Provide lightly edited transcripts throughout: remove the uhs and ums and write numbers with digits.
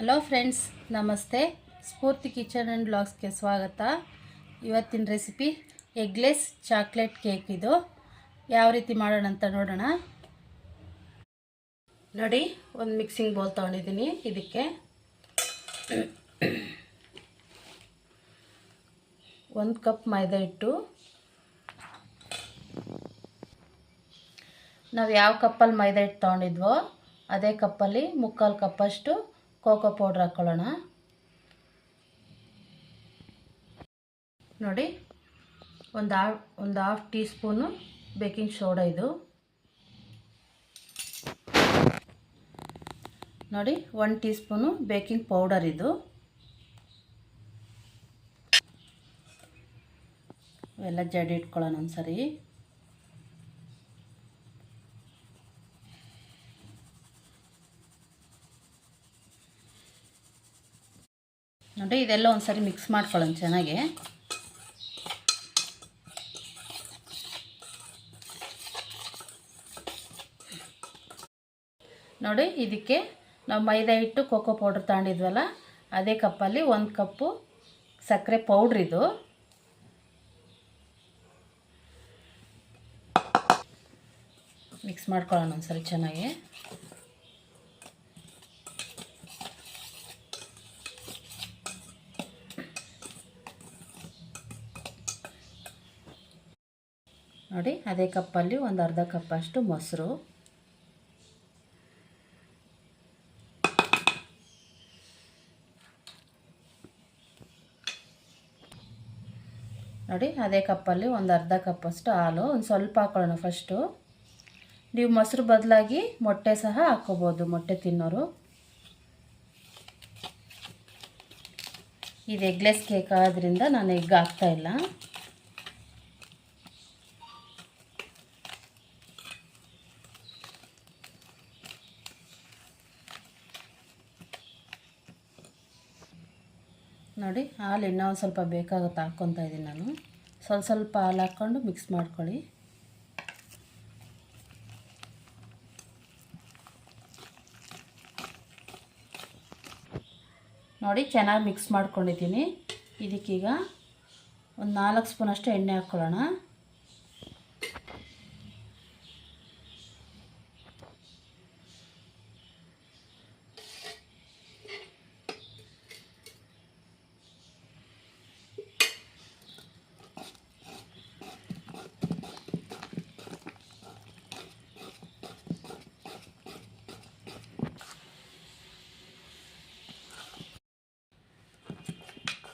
Hello friends, ನಮಸ್ತೆ. ಸ್ಫೂರ್ತಿ kitchen and ಬ್ಲಾಗ್ಸ್ಗೆ ಸ್ವಾಗತ. ಇವತ್ತಿನ ರೆಸಿಪಿ ಎಗ್ಲೆಸ್ ಚಾಕ್ಲೇಟ್ ಕೇಕ್. ಇದು ಯಾವ ರೀತಿ ಮಾಡೋಣ ಅಂತ ನೋಡೋಣ. ನೋಡಿ, ಒಂದು ಮಿಕ್ಸಿಂಗ್ ಬೌಲ್ ತೊಗೊಂಡಿದ್ದೀನಿ. ಇದಕ್ಕೆ 1 ಕಪ್ ಮೈದಾ ಹಿಟ್ಟು. ನಾವು ಯಾವ ಕಪ್ಪಲ್ಲಿ ಮೈದಾ ಹಿಟ್ಟು ತೊಗೊಂಡಿದ್ವೋ ಅದೇ ಕಪ್ಪಲ್ಲಿ 3/4 ಕಪ್ಪಷ್ಟು ಕೋಕೋ ಪೌಡ್ರ್ ಹಾಕ್ಕೊಳ್ಳೋಣ. ನೋಡಿ, ಒಂದು half tea spoon baking soda. ಇದು ನೋಡಿ, 1 ಟೀ ಸ್ಪೂನು ಬೇಕಿಂಗ್ ಪೌಡರ್. ಇದು ಇವೆಲ್ಲ ಜಡಿ ಇಟ್ಕೊಳ್ಳೋಣ ಒಂದ್ಸರಿ. ನೋಡಿ, ಇದೆಲ್ಲ ಒಂದ್ಸರಿ ಮಿಕ್ಸ್ ಮಾಡ್ಕೊಳ್ಳೋಣ ಚೆನ್ನಾಗಿ. ನೋಡಿ, ಇದಕ್ಕೆ ನಾವು ಮೈದಾ ಹಿಟ್ಟು ಕೋಕೋ ಪೌಡ್ರ್ ತಗೊಂಡಿದ್ವಲ್ಲ ಅದೇ ಕಪ್ಪಲ್ಲಿ 1 ಕಪ್ಪು ಸಕ್ಕರೆ ಪೌಡ್ರ್. ಇದು ಮಿಕ್ಸ್ ಮಾಡ್ಕೊಳ್ಳೋಣ ಒಂದ್ಸರಿ ಚೆನ್ನಾಗಿ. ನೋಡಿ, ಅದೇ ಕಪ್ಪಲ್ಲಿ ಒಂದು ಅರ್ಧ ಕಪ್ಪಷ್ಟು ಮೊಸರು. ನೋಡಿ, ಅದೇ ಕಪ್ಪಲ್ಲಿ ಒಂದು ಅರ್ಧ ಕಪ್ಪಷ್ಟು ಹಾಲು. ಒಂದು ಸ್ವಲ್ಪ ಹಾಕೊಳ್ಳೋಣ ಫಸ್ಟು. ನೀವು ಮೊಸರು ಬದಲಾಗಿ ಮೊಟ್ಟೆ ಸಹ ಹಾಕ್ಕೋಬೋದು, ಮೊಟ್ಟೆ ತಿನ್ನೋರು. ಇದು ಎಗ್ಲೆಸ್ ಕೇಕ್ ಆದ್ದರಿಂದ ನಾನು ಎಗ್ ಹಾಕ್ತಾಯಿಲ್ಲ. ನೋಡಿ, ಹಾಲು ಇನ್ನೂ ಒಂದು ಸ್ವಲ್ಪ ಬೇಕಾಗುತ್ತೆ, ಹಾಕ್ಕೊತಾ ಇದ್ದೀನಿ ನಾನು. ಸ್ವಲ್ಪ ಹಾಲು ಹಾಕ್ಕೊಂಡು ಮಿಕ್ಸ್ ಮಾಡ್ಕೊಳ್ಳಿ. ನೋಡಿ, ಚೆನ್ನಾಗಿ ಮಿಕ್ಸ್ ಮಾಡ್ಕೊಂಡಿದ್ದೀನಿ. ಇದಕ್ಕೀಗ ಒಂದು 4 ಸ್ಪೂನಷ್ಟು ಎಣ್ಣೆ ಹಾಕ್ಕೊಳ್ಳೋಣ.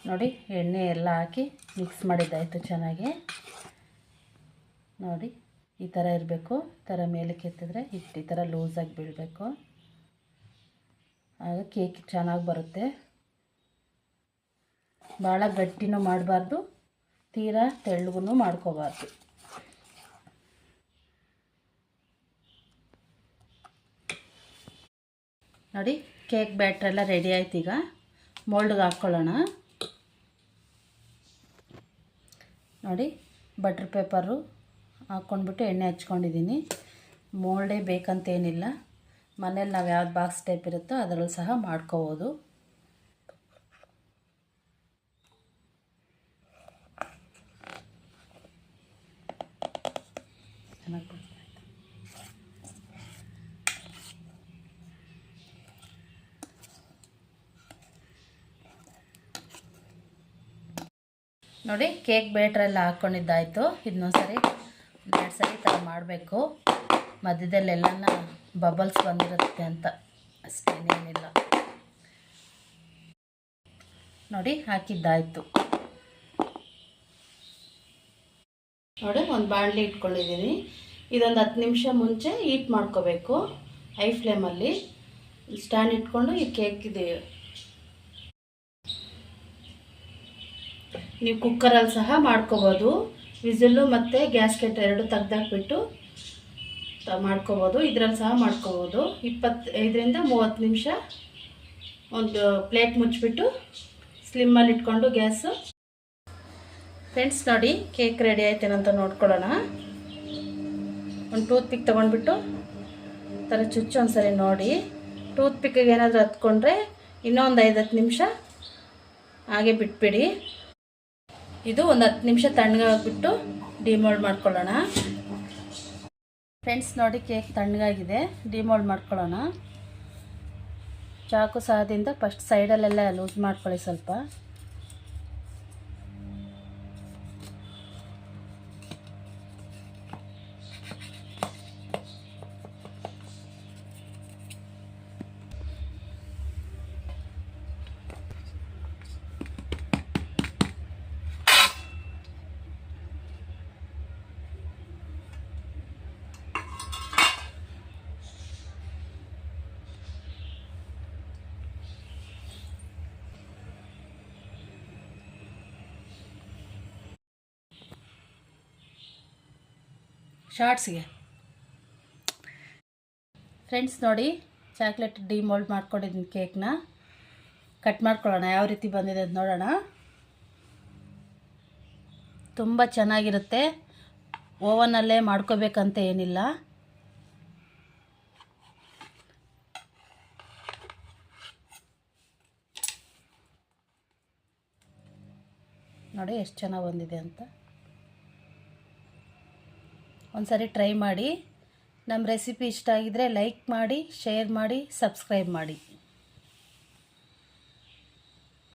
ನೋಡಿ, ಎಣ್ಣೆ ಎಲ್ಲ ಹಾಕಿ ಮಿಕ್ಸ್ ಮಾಡಿದ್ದಾಯಿತು ಚೆನ್ನಾಗಿ. ನೋಡಿ, ಈ ಥರ ಇರಬೇಕು. ಈ ಥರ ಮೇಲಕ್ಕೆ ಎತ್ತಿದ್ರೆ ಈ ಥರ ಲೂಸಾಗಿ ಬೀಳಬೇಕು. ಆಗ ಕೇಕ್ ಚೆನ್ನಾಗಿ ಬರುತ್ತೆ. ಭಾಳ ಗಟ್ಟಿನೂ ಮಾಡಬಾರ್ದು, ತೀರಾ ತೆಳ್ಳಗೂ ಮಾಡ್ಕೋಬಾರ್ದು. ನೋಡಿ, ಕೇಕ್ ಬ್ಯಾಟ್ರೆಲ್ಲ ರೆಡಿ ಆಯ್ತು. ಈಗ ಮೋಲ್ಡ್ಗೆ ಹಾಕ್ಕೊಳ್ಳೋಣ. ನೋಡಿ, ಬಟ್ರ್ ಪೇಪರು ಹಾಕ್ಕೊಂಡ್ಬಿಟ್ಟು ಎಣ್ಣೆ ಹಚ್ಕೊಂಡಿದ್ದೀನಿ. ಮೋಲ್ಡೇ ಬೇಕಂತೇನಿಲ್ಲ, ಮನೇಲಿ ನಾವು ಯಾವ್ದು ಬಾಕ್ಸ್ ಟೈಪ್ ಇರುತ್ತೋ ಅದರಲ್ಲಿ ಸಹ ಮಾಡ್ಕೋಬೋದು. ಚೆನ್ನಾಗಿ ನೋಡಿ, ಕೇಕ್ ಬ್ಯಾಟ್ರೆಲ್ಲ ಹಾಕ್ಕೊಂಡಿದ್ದಾಯಿತು. ಇದನ್ನೊಂದ್ಸರಿ 2 ಸರಿ ಈ ಥರ ಮಾಡಬೇಕು. ಮಧ್ಯದಲ್ಲೆಲ್ಲನ ಬಬಲ್ಸ್ ಬಂದಿರುತ್ತೆ ಅಂತ ಅಷ್ಟೇನೇನಿಲ್ಲ. ನೋಡಿ, ಹಾಕಿದ್ದಾಯಿತು. ನೋಡಿ, ಒಂದು ಬಾಣಲಿ ಇಟ್ಕೊಂಡಿದ್ದೀನಿ. ಇದೊಂದು 10 ನಿಮಿಷ ಮುಂಚೆ ಹೀಟ್ ಮಾಡ್ಕೋಬೇಕು ಹೈ ಫ್ಲೇಮಲ್ಲಿ. ಸ್ಟ್ಯಾಂಡ್ ಇಟ್ಕೊಂಡು ಈ ಕೇಕಿದೆ. ನೀವು ಕುಕ್ಕರಲ್ಲಿ ಸಹ ಮಾಡ್ಕೋಬೋದು. ವಿಸಿಲ್ಲು ಮತ್ತು ಗ್ಯಾಸ್ಕೆಟ್ 2 ತೆಗ್ದಾಕ್ಬಿಟ್ಟು ಮಾಡ್ಕೋಬೋದು. ಇದರಲ್ಲಿ ಸಹ ಮಾಡ್ಕೋಬೋದು. 25ರಿಂದ 30 ನಿಮಿಷ ಒಂದು ಪ್ಲೇಟ್ ಮುಚ್ಚಿಬಿಟ್ಟು ಸ್ಲಿಮ್ಮಲ್ಲಿ ಇಟ್ಕೊಂಡು ಗ್ಯಾಸು. ಫ್ರೆಂಡ್ಸ್, ನೋಡಿ, ಕೇಕ್ ರೆಡಿ ಆಯ್ತೇನಂತ ನೋಡ್ಕೊಳ್ಳೋಣ. ಒಂದು ಟೂತ್ ಪಿಕ್ ತೊಗೊಂಡ್ಬಿಟ್ಟು ಥರ ಚುಚ್ಚು ಒಂದ್ಸರಿ ನೋಡಿ. ಟೂತ್ ಪಿಕ್ಕಿಗೆ ಏನಾದರೂ ಹತ್ಕೊಂಡ್ರೆ ಇನ್ನೊಂದು 5-10 ನಿಮಿಷ ಹಾಗೆ ಬಿಟ್ಬಿಡಿ. ಇದು ಒಂದು 10 ನಿಮಿಷ ತಣ್ಣಗಾಗ್ಬಿಟ್ಟು ಡಿಮೋಲ್ಡ್ ಮಾಡ್ಕೊಳ್ಳೋಣ. ಫ್ರೆಂಡ್ಸ್ ನೋಡಿ, ಕೇಕ್ ತಣ್ಣಗಾಗಿದೆ. ಡಿಮೋಲ್ಡ್ ಮಾಡ್ಕೊಳ್ಳೋಣ. ಚಾಕು ಸಹಾಯದಿಂದ ಫಸ್ಟ್ ಸೈಡಲ್ಲೆಲ್ಲ ಲೂಸ್ ಮಾಡ್ಕೊಳ್ಳಿ ಸ್ವಲ್ಪ. ಶಾರ್ಟ್ಸ್ಗೆ ಫ್ರೆಂಡ್ಸ್ ನೋಡಿ, ಚಾಕ್ಲೇಟ್ ಡಿಮೋಲ್ಡ್ ಮಾಡ್ಕೊಂಡಿದ್ದೀನಿ. ಕೇಕ್ನ ಕಟ್ ಮಾಡ್ಕೊಳ್ಳೋಣ. ಯಾವ ರೀತಿ ಬಂದಿದೆ ಅಂತ ನೋಡೋಣ. ತುಂಬ ಚೆನ್ನಾಗಿರುತ್ತೆ. ಓವನಲ್ಲೇ ಮಾಡ್ಕೋಬೇಕಂತ ಏನಿಲ್ಲ. ನೋಡಿ ಎಷ್ಟು ಚೆನ್ನಾಗಿ ಬಂದಿದೆ ಅಂತ. ಒಂದು ಸಾರಿ ಟ್ರೈ ಮಾಡಿ. ನಮ್ಮ ರೆಸಿಪಿ ಇಷ್ಟ ಆಗಿದ್ದರೆ ಲೈಕ್ ಮಾಡಿ, ಶೇರ್ ಮಾಡಿ, ಸಬ್ಸ್ಕ್ರೈಬ್ ಮಾಡಿ.